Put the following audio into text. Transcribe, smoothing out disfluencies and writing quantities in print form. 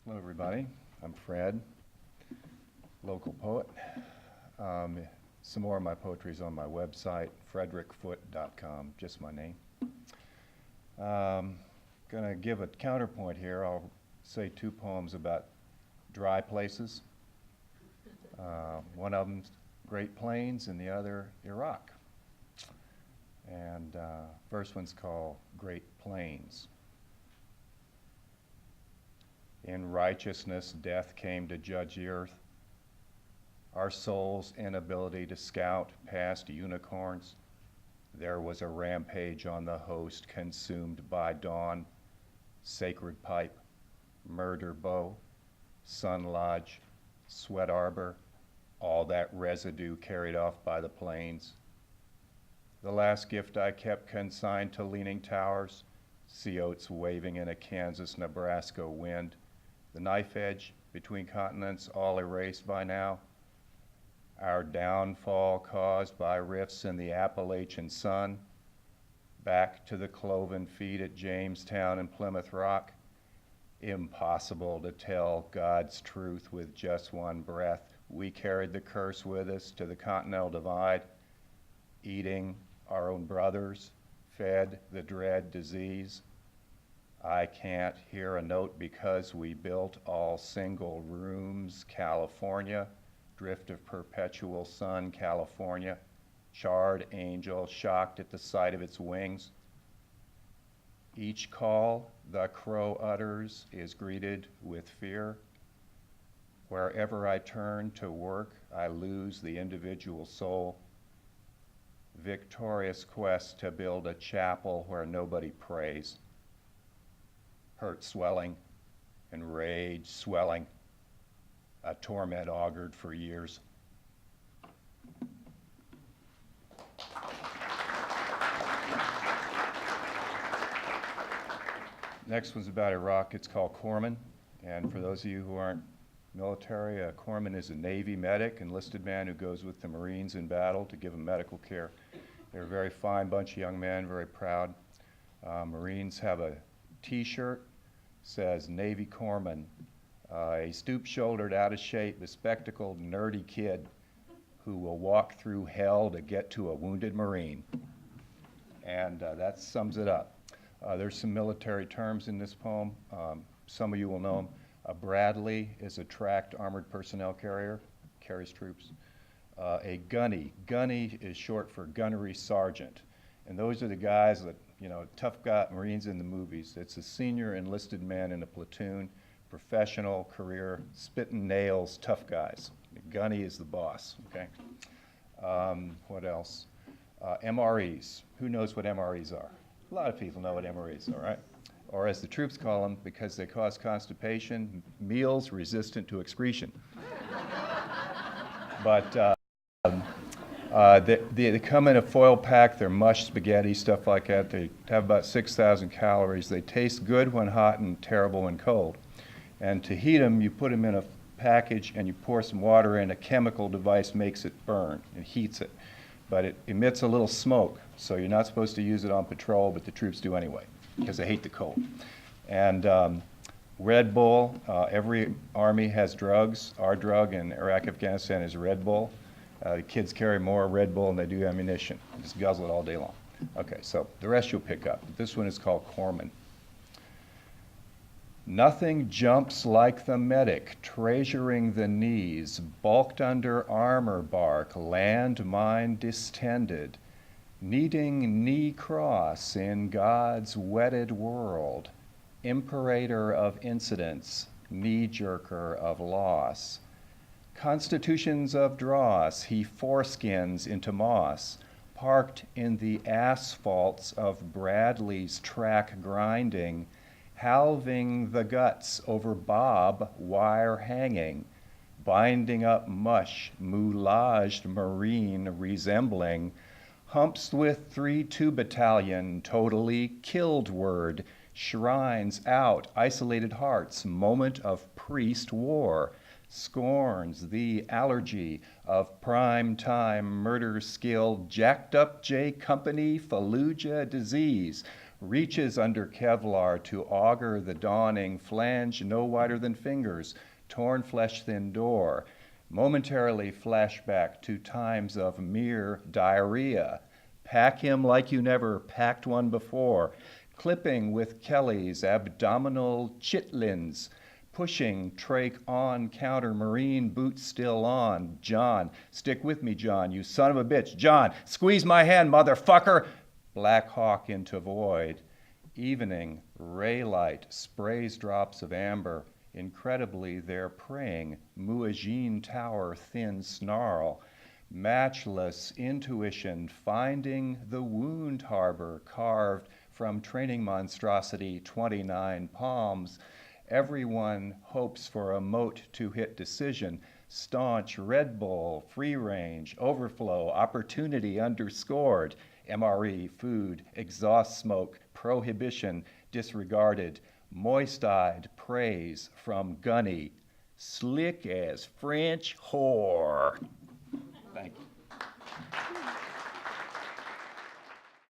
Hello, everybody. I'm Fred, local poet. Some more of my poetry is on my website, frederickfoote.com, just my name. Going to give a counterpoint here. I'll say two poems about dry places. One of them's Great Plains and the other Iraq. And first one's called Great Plains. In righteousness, death came to judge the earth. Our soul's inability to scout past unicorns. There was a rampage on the host consumed by dawn. Sacred pipe, murder bow, sun lodge, sweat arbor, all that residue carried off by the plains. The last gift I kept consigned to leaning towers, sea oats waving in a Kansas-Nebraska wind. The knife edge between continents all erased by now. Our downfall caused by rifts in the Appalachian sun. Back to the cloven feet at Jamestown and Plymouth Rock. Impossible to tell God's truth with just one breath. We carried the curse with us to the Continental Divide, eating our own brothers, fed the dread disease. I can't hear a note because we built all single rooms, California, drift of perpetual sun, California, charred angel shocked at the sight of its wings. Each call the crow utters is greeted with fear. Wherever I turn to work, I lose the individual soul. Victorious quest to build a chapel where nobody prays. Hurt swelling and rage swelling, a torment augured for years. Next one's about Iraq. It's called Corpsman. And for those of you who aren't military, a corpsman is a Navy medic, enlisted man who goes with the Marines in battle to give them medical care. They're a very fine bunch of young men, very proud. Marines have a T-shirt, says Navy Corpsman, a stoop-shouldered, out-of-shape, bespectacled, nerdy kid who will walk through hell to get to a wounded Marine. And that sums it up. There's some military terms in this poem. Some of you will know them. A Bradley is a tracked armored personnel carrier, carries troops. A gunny is short for gunnery sergeant. And those are the guys that, you know, tough guy Marines in the movies. It's a senior enlisted man in a platoon, professional career, spitting nails, tough guys. Gunny is the boss, okay? What else? MREs. Who knows what MREs are? A lot of people know what MREs are, right? Or as the troops call them, because they cause constipation, meals resistant to excretion. But they come in a foil pack. They're mush spaghetti, stuff like that. They have about 6,000 calories. They taste good when hot and terrible when cold. And to heat them, you put them in a package and you pour some water in. A chemical device makes it burn and heats it. But it emits a little smoke, so you're not supposed to use it on patrol, but the troops do anyway, because they hate the cold. And Red Bull, every army has drugs. Our drug in Iraq, Afghanistan is Red Bull. The kids carry more Red Bull than they do ammunition. Just guzzle it all day long. Okay, so the rest you'll pick up. This one is called Corpsman. Nothing jumps like the medic, treasuring the knees, bulked under armor bark, landmine distended, needing knee cross in God's wedded world, imperator of incidents, knee-jerker of loss. Constitutions of dross he foreskins into moss, parked in the asphalts of Bradley's track grinding, halving the guts over bob wire hanging, binding up mush moulaged marine resembling, humps with 3-2 battalion totally killed word, shrines out isolated hearts, moment of priest war, scorns the allergy of prime time murder skill, jacked up J Company Fallujah disease, reaches under Kevlar to augur the dawning, flange no wider than fingers, torn flesh-thin door, momentarily flashback to times of mere diarrhea. Pack him like you never packed one before, clipping with Kelly's abdominal chitlins, pushing trach on, counter marine boots still on. John, stick with me, John, you son of a bitch. John, squeeze my hand, motherfucker. Black Hawk into void. Evening, ray light, sprays drops of amber. Incredibly, they're praying. Muezzin tower, thin snarl. Matchless intuition, finding the wound harbor carved from training monstrosity 29 palms. Everyone hopes for a moat to hit decision. Staunch Red Bull, free range, overflow, opportunity underscored. MRE, food, exhaust smoke, prohibition disregarded. Moist-eyed praise from Gunny. Slick as French whore.